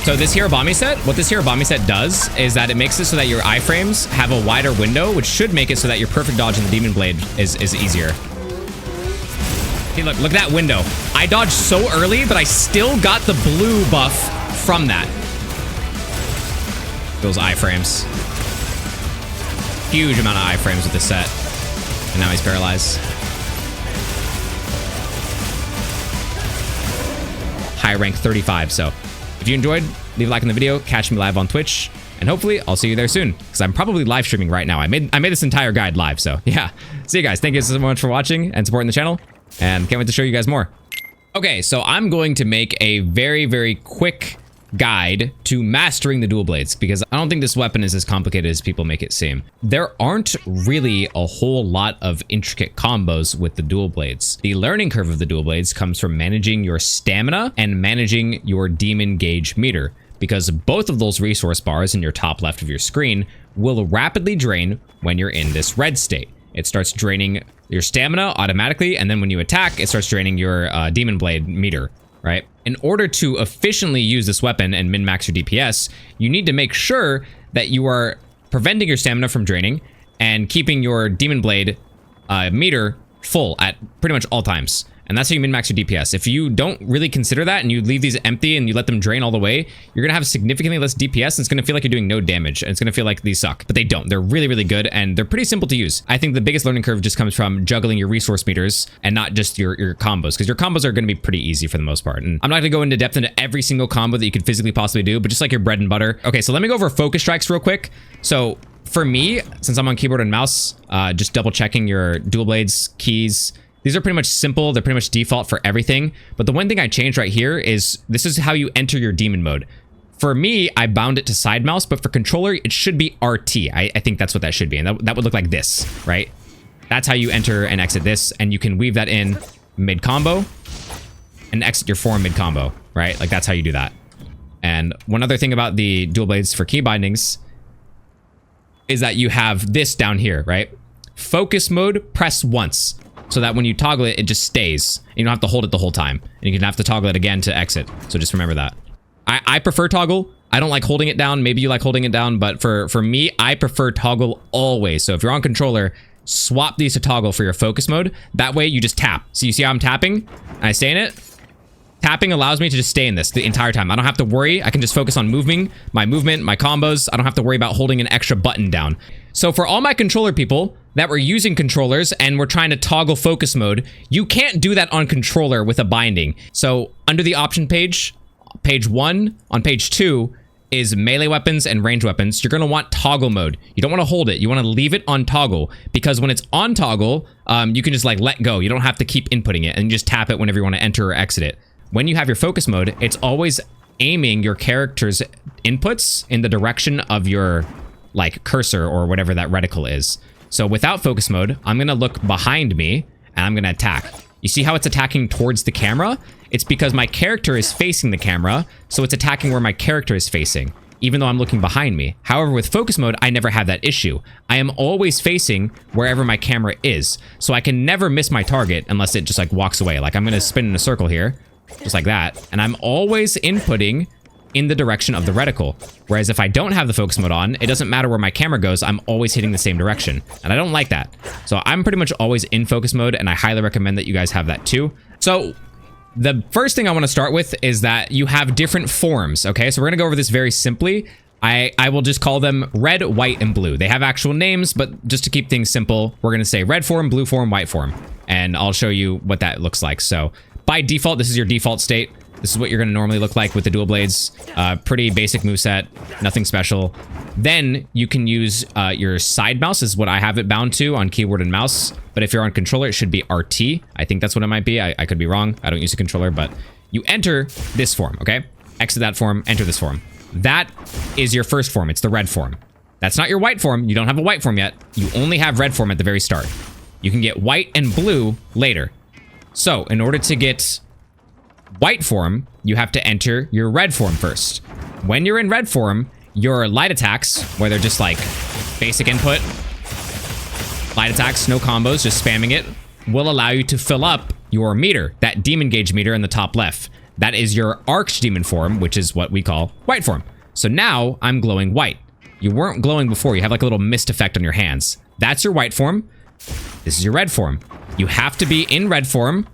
So this Hirobami set, what this Hirobami set does is that it makes it so that your iframes have a wider window, which should make it so that your perfect dodge in the Demon Blade is easier. Hey, look at that window. I dodged so early, but I still got the blue buff from that. Those iframes. Huge amount of iframes with this set. And now he's paralyzed. High rank 35, so if you enjoyed, leave a like on the video, catch me live on Twitch, and hopefully I'll see you there soon, because I'm probably live streaming right now. I made this entire guide live, so yeah. See you guys. Thank you so much for watching and supporting the channel, and can't wait to show you guys more. Okay, so I'm going to make a very, very quick guide to mastering the dual blades, because I don't think this weapon is as complicated as people make it seem. There aren't really a whole lot of intricate combos with the dual blades. The learning curve of the dual blades comes from managing your stamina and managing your demon gauge meter, because both of those resource bars in your top left of your screen will rapidly drain when you're in this red state. It starts draining your stamina automatically, and then when you attack, it starts draining your demon blade meter, right? In order to efficiently use this weapon and min-max your DPS, you need to make sure that you are preventing your stamina from draining and keeping your demon blade meter full at pretty much all times. And that's how you min-max your DPS. If you don't really consider that and you leave these empty and you let them drain all the way, you're gonna have significantly less DPS, and it's gonna feel like you're doing no damage, and it's gonna feel like these suck. But they don't. They're really, really good, and they're pretty simple to use. I think the biggest learning curve just comes from juggling your resource meters and not just your combos, because your combos are gonna be pretty easy for the most part. And I'm not gonna go into depth into every single combo that you could physically possibly do, but just like your bread and butter. Okay, so let me go over focus strikes real quick. So for me, since I'm on keyboard and mouse, just double checking your dual blades keys. These are pretty much simple. They're pretty much default for everything. But the one thing I changed right here is this is how you enter your demon mode. For me, I bound it to side mouse, but for controller, it should be RT. I think that's what that should be. And that would look like this, right? That's how you enter and exit this. And you can weave that in mid combo and exit your form mid combo, right? Like that's how you do that. And one other thing about the dual blades for key bindings is that you have this down here, right? Focus mode, press once, so that when you toggle it, it just stays. You don't have to hold it the whole time. And you can have to toggle it again to exit. So just remember that. I prefer toggle. I don't like holding it down. Maybe you like holding it down, but for me, I prefer toggle always. So if you're on controller, swap these to toggle for your focus mode. That way you just tap. So you see how I'm tapping? And I stay in it. Tapping allows me to just stay in this the entire time. I don't have to worry. I can just focus on moving, my movement, my combos. I don't have to worry about holding an extra button down. So for all my controller people that were using controllers and were trying to toggle focus mode, you can't do that on controller with a binding. So under the option page, page 1, on page 2 is melee weapons and range weapons. You're going to want toggle mode. You don't want to hold it. You want to leave it on toggle, because when it's on toggle, you can just like let go. You don't have to keep inputting it, and you just tap it whenever you want to enter or exit it. When you have your focus mode, it's always aiming your character's inputs in the direction of your like cursor or whatever that reticle is. So without focus mode, I'm going to look behind me and I'm going to attack. You see how it's attacking towards the camera? It's because my character is facing the camera, so it's attacking where my character is facing, even though I'm looking behind me. However, with focus mode, I never have that issue. I am always facing wherever my camera is, so I can never miss my target unless it just like walks away. Like I'm going to spin in a circle here, just like that, and I'm always inputting in the direction of the reticle. Whereas if I don't have the focus mode on, it doesn't matter where my camera goes, I'm always hitting the same direction. And I don't like that. So I'm pretty much always in focus mode, and I highly recommend that you guys have that too. So the first thing I want to start with is that you have different forms, okay? So we're gonna go over this very simply. I will just call them red, white, and blue. They have actual names, but just to keep things simple, we're gonna say red form, blue form, white form. And I'll show you what that looks like. So by default, this is your default state. This is what you're going to normally look like with the dual blades. Pretty basic moveset, nothing special. Then you can use your side mouse, is what I have it bound to on keyboard and mouse. But if you're on controller, it should be RT. I think that's what it might be. I could be wrong. I don't use a controller, but you enter this form, okay? Exit that form, enter this form. That is your first form. It's the red form. That's not your white form. You don't have a white form yet. You only have red form at the very start. You can get white and blue later. So in order to get white form, you have to enter your red form first. When you're in red form, your light attacks, where they're just like basic input, light attacks, no combos, just spamming it, will allow you to fill up your meter, that demon gauge meter in the top left. That is your Archdemon form, which is what we call white form. So now I'm glowing white. You weren't glowing before. You have like a little mist effect on your hands. That's your white form. This is your red form. You have to be in red form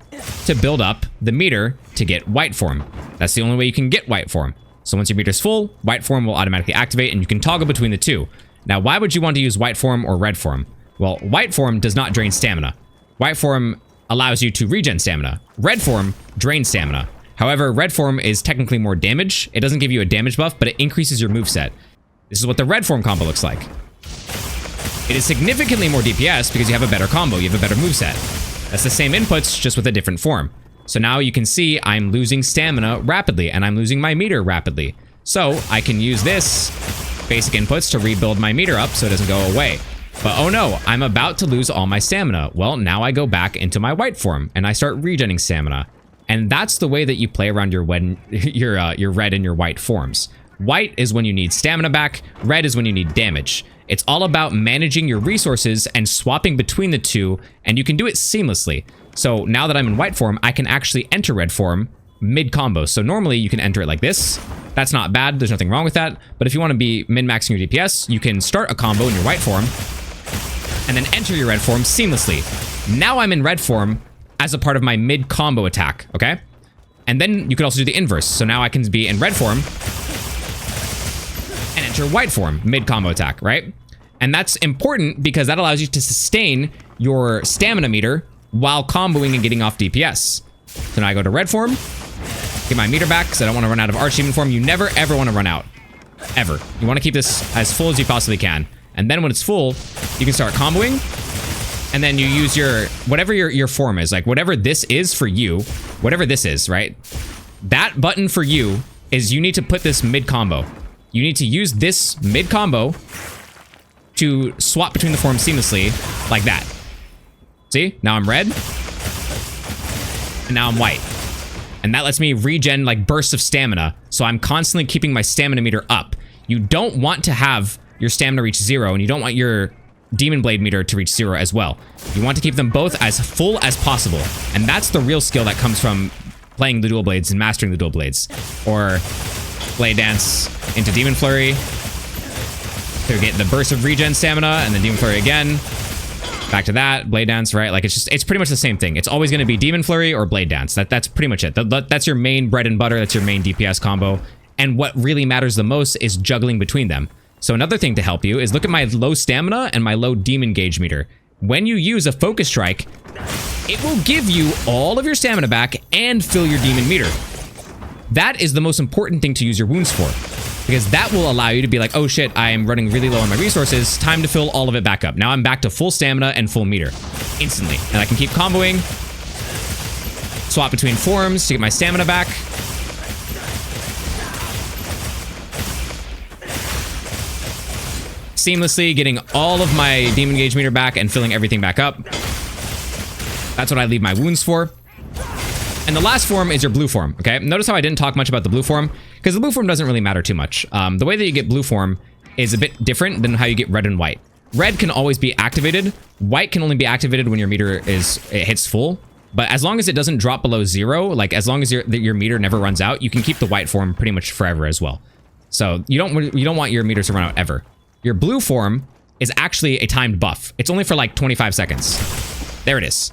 to build up the meter to get white form. That's the only way you can get white form. So once your meter's full, white form will automatically activate and you can toggle between the two. Now, why would you want to use white form or red form? Well, white form does not drain stamina. White form allows you to regen stamina. Red form drains stamina. However, red form is technically more damage. It doesn't give you a damage buff, but it increases your moveset. This is what the red form combo looks like. It is significantly more DPS because you have a better combo, you have a better moveset. That's the same inputs, just with a different form. So now you can see I'm losing stamina rapidly and I'm losing my meter rapidly. So I can use this basic inputs to rebuild my meter up so it doesn't go away. But oh no, I'm about to lose all my stamina. Well, now I go back into my white form and I start regenerating stamina. And that's the way that you play around your red and your white forms. White is when you need stamina back, red is when you need damage. It's all about managing your resources and swapping between the two, and you can do it seamlessly. So now that I'm in white form, I can actually enter red form mid-combo. So normally you can enter it like this. That's not bad, there's nothing wrong with that. But if you want to be min-maxing your DPS, you can start a combo in your white form, and then enter your red form seamlessly. Now I'm in red form as a part of my mid-combo attack, okay? And then you could also do the inverse. So now I can be in red form and enter white form mid-combo attack, right? And that's important because that allows you to sustain your stamina meter while comboing and getting off DPS. So now I go to red form, get my meter back because I don't want to run out of Archdemon form. You never ever want to run out, ever. You want to keep this as full as you possibly can. And then when it's full, you can start comboing. And then you use your, whatever your form is, like whatever this is for you, whatever this is, right? That button for you is you need to put this mid combo. You need to use this mid combo to swap between the forms seamlessly like that. See, now I'm red and now I'm white. And that lets me regen like bursts of stamina. So I'm constantly keeping my stamina meter up. You don't want to have your stamina reach 0 and you don't want your Demon Blade meter to reach 0 as well. You want to keep them both as full as possible. And that's the real skill that comes from playing the dual blades and mastering the dual blades. Or Blade Dance into Demon Flurry to get the burst of regen stamina, and then Demon Flurry again. Back to that, Blade Dance, right? Like it's pretty much the same thing. It's always going to be Demon Flurry or Blade Dance. That's pretty much it. That's your main bread and butter. That's your main DPS combo. And what really matters the most is juggling between them. So another thing to help you is look at my low stamina and my low demon gauge meter. When you use a focus strike, it will give you all of your stamina back and fill your demon meter. That is the most important thing to use your wounds for, because that will allow you to be like, oh shit, I am running really low on my resources. Time to fill all of it back up. Now I'm back to full stamina and full meter instantly. And I can keep comboing, swap between forms to get my stamina back. Seamlessly getting all of my demon gauge meter back and filling everything back up. That's what I leave my wounds for. And the last form is your blue form, okay? Notice how I didn't talk much about the blue form, because the blue form doesn't really matter too much. The way that you get blue form is a bit different than how you get red and white. Red can always be activated. White can only be activated when your meter hits full. But as long as it doesn't drop below 0, like as long as your meter never runs out, you can keep the white form pretty much forever as well. So you don't want your meters to run out ever. Your blue form is actually a timed buff. It's only for like 25 seconds. There it is.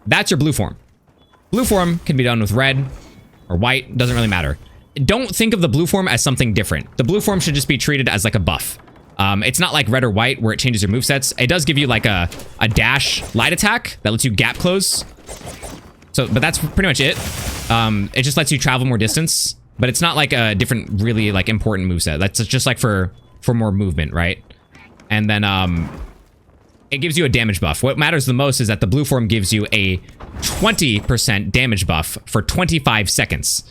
That's your blue form. Blue form can be done with red or white, doesn't really matter. Don't think of the blue form as something different. The blue form should just be treated as like a buff. It's not like red or white where it changes your movesets. It does give you like a dash light attack that lets you gap close. So, but that's pretty much it. It just lets you travel more distance, but it's not like a different really like important moveset. That's just like for more movement, right? And then it gives you a damage buff. What matters the most is that the blue form gives you a 20% damage buff for 25 seconds.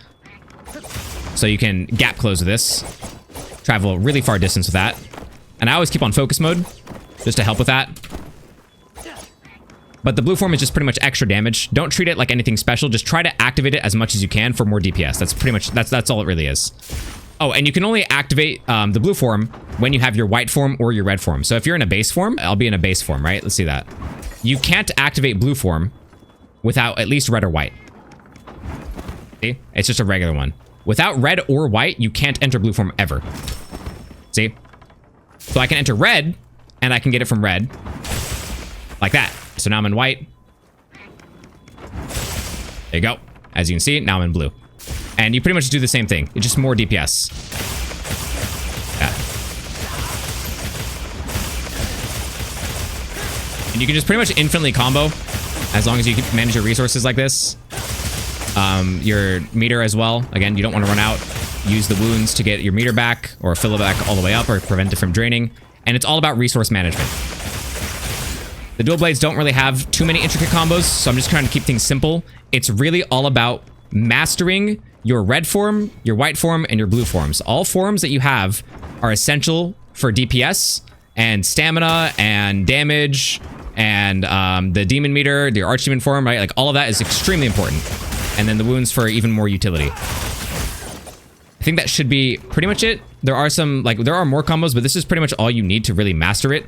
So you can gap close with this, travel really far distance with that. And I always keep on focus mode just to help with that. But the blue form is just pretty much extra damage. Don't treat it like anything special. Just try to activate it as much as you can for more DPS. That's pretty much, that's all it really is. Oh, and you can only activate the blue form when you have your white form or your red form. So if you're in a base form, I'll be in a base form, right? Let's see that. You can't activate blue form without at least red or white. See? It's just a regular one. Without red or white, you can't enter blue form ever. See? So I can enter red, and I can get it from red. Like that. So now I'm in white. There you go. As you can see, now I'm in blue. And you pretty much do the same thing. It's just more DPS. Yeah. And you can just pretty much infinitely combo as long as you can manage your resources like this. Your meter as well. Again, you don't want to run out. Use the wounds to get your meter back or fill it back all the way up or prevent it from draining. And it's all about resource management. The dual blades don't really have too many intricate combos, so I'm just trying to keep things simple. It's really all about mastering your red form, your white form, and your blue forms. All forms that you have are essential for DPS and stamina and damage and the demon meter, the Archdemon form, right? Like all of that is extremely important. And then the wounds for even more utility. I think that should be pretty much it. There are some, like, there are more combos, but this is pretty much all you need to really master it.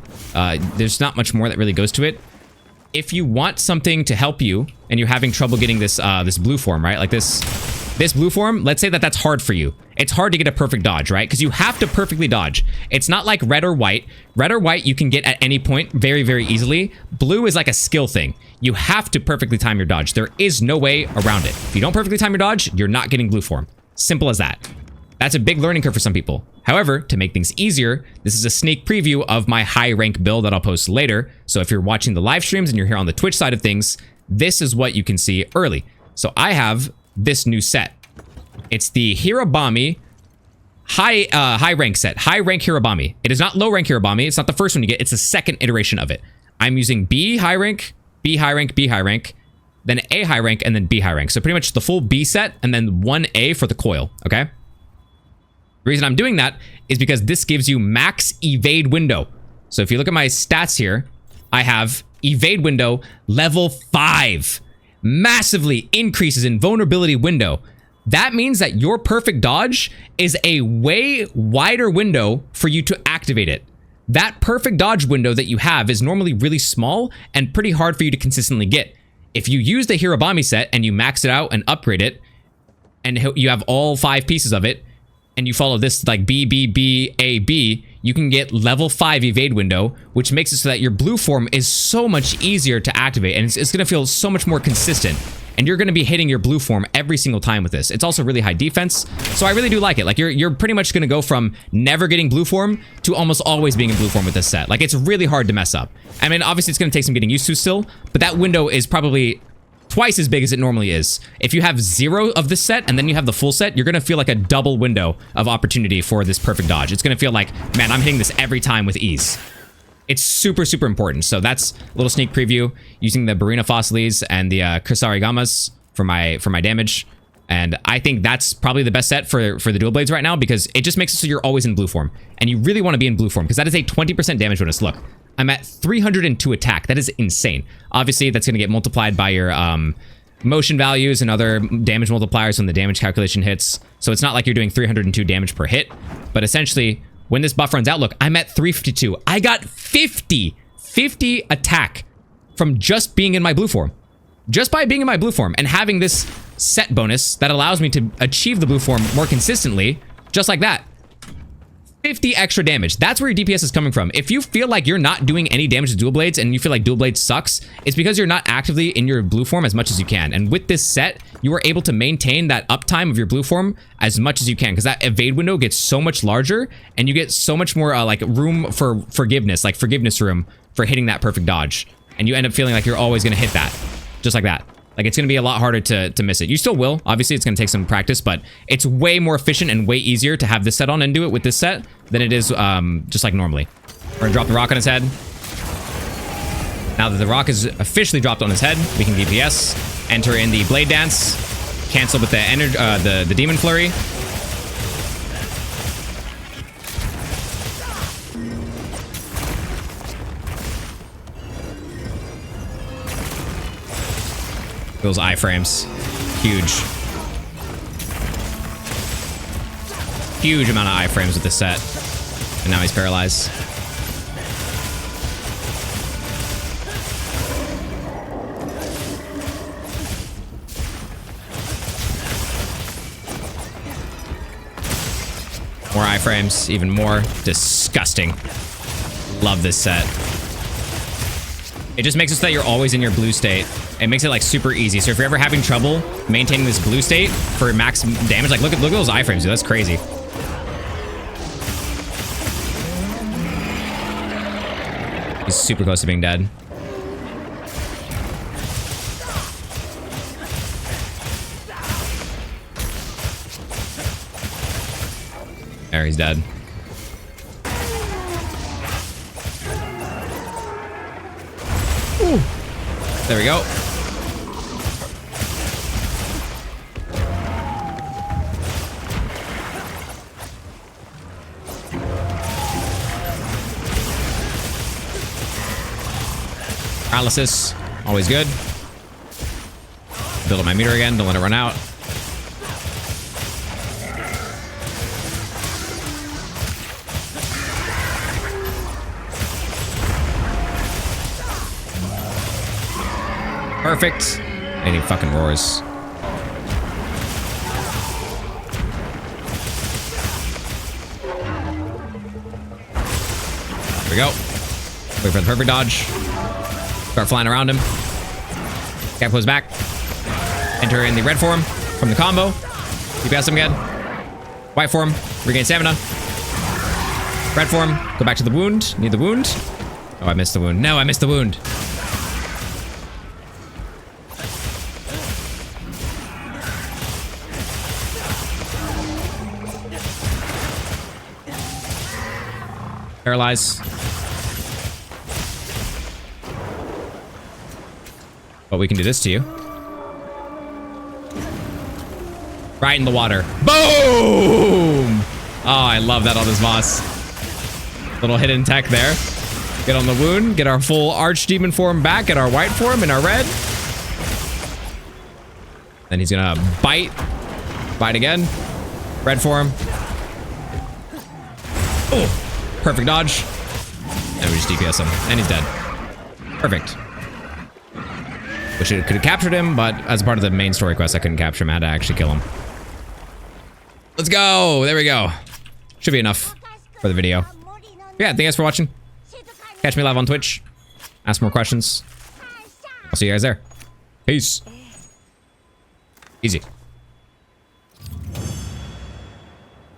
There's not much more that really goes to it. If you want something to help you and you're having trouble getting this this blue form, right? Like this blue form, let's say that that's hard for you. It's hard to get a perfect dodge, right? Because you have to perfectly dodge. It's not like red or white. Red or white you can get at any point very, very easily. Blue is like a skill thing. You have to perfectly time your dodge. There is no way around it. If you don't perfectly time your dodge, you're not getting blue form. Simple as that. That's a big learning curve for some people. However, to make things easier, this is a sneak preview of my high rank build that I'll post later. So if you're watching the live streams and you're here on the Twitch side of things, this is what you can see early. So I have this new set. It's the SYROBE high rank set. High rank SYROBE. It is not low rank SYROBE. It's not the first one you get. It's the second iteration of it. I'm using B high rank, B high rank, B high rank, then A high rank, and then B high rank. So pretty much the full B set and then one A for the coil, okay? The reason I'm doing that is because this gives you max evade window. So if you look at my stats here, I have evade window level 5. Massively increases in vulnerability window. That means that your perfect dodge is a way wider window for you to activate it. That perfect dodge window that you have is normally really small and pretty hard for you to consistently get. If you use the SYROBE set and you max it out and upgrade it, and you have all 5 pieces of it, and you follow this like B, B, B, A, B, you can get level 5 evade window, which makes it so that your blue form is so much easier to activate, and it's going to feel so much more consistent. And you're going to be hitting your blue form every single time with this. It's also really high defense, so I really do like it. Like you're pretty much going to go from never getting blue form to almost always being in blue form with this set. Like it's really hard to mess up. I mean, obviously it's going to take some getting used to still, but that window is probably twice as big as it normally is. If you have 0 of this set and then you have the full set, you're going to feel like a double window of opportunity for this perfect dodge. It's going to feel like, man, I'm hitting this every time with ease. It's super, super important. So that's a little sneak preview using the Barina Fossilies and the Krisarigamas for my damage. And I think that's probably the best set for the dual blades right now because it just makes it so you're always in blue form. And you really want to be in blue form because that is a 20% damage bonus. Look, I'm at 302 attack. That is insane. Obviously, that's going to get multiplied by your motion values and other damage multipliers when the damage calculation hits. So it's not like you're doing 302 damage per hit. But essentially, when this buff runs out, look, I'm at 352. I got 50 attack from just being in my blue form. Just by being in my blue form and having this set bonus that allows me to achieve the blue form more consistently, just like that. 50 extra damage. That's where your DPS is coming from. If you feel like you're not doing any damage to dual blades and you feel like dual blades sucks, it's because you're not actively in your blue form as much as you can. And with this set, you are able to maintain that uptime of your blue form as much as you can because that evade window gets so much larger and you get so much more like room for forgiveness, like forgiveness room for hitting that perfect dodge. And you end up feeling like you're always going to hit that. Just like that. Like it's going to be a lot harder to miss it. You still will. Obviously, it's going to take some practice, but it's way more efficient and way easier to have this set on and do it with this set than it is just like normally. We're going to drop the rock on his head. Now that the rock is officially dropped on his head, we can DPS, enter in the blade dance, cancel with the demon flurry. Those iframes. Huge. Huge amount of iframes with this set. And now he's paralyzed. More iframes, even more. Disgusting. Love this set. It just makes it so that you're always in your blue state. It makes it like super easy. So if you're ever having trouble maintaining this blue state for max damage, like look at those iframes, dude. That's crazy. He's super close to being dead. There, he's dead. Ooh. There we go. Paralysis, always good. Build up my meter again, don't let it run out. Perfect. And he fucking roars. There we go. Wait for the perfect dodge. Start flying around him. Cap goes back. Enter in the red form from the combo. DPS him again. White form. Regain stamina. Red form. Go back to the wound. Need the wound. Oh, I missed the wound. No, I missed the wound. Paralyze. But we can do this to you. Right in the water. Boom! Oh, I love that on this boss. Little hidden tech there. Get on the wound. Get our full Archdemon form back. Get our white form and our red. Then he's gonna bite. Bite again. Red form. Oh! Perfect dodge. And we just DPS him. And he's dead. Perfect. Wish it could have captured him, but as part of the main story quest, I couldn't capture him. I had to actually kill him. Let's go. There we go. Should be enough for the video. But yeah, thanks for watching. Catch me live on Twitch. Ask more questions. I'll see you guys there. Peace. Easy.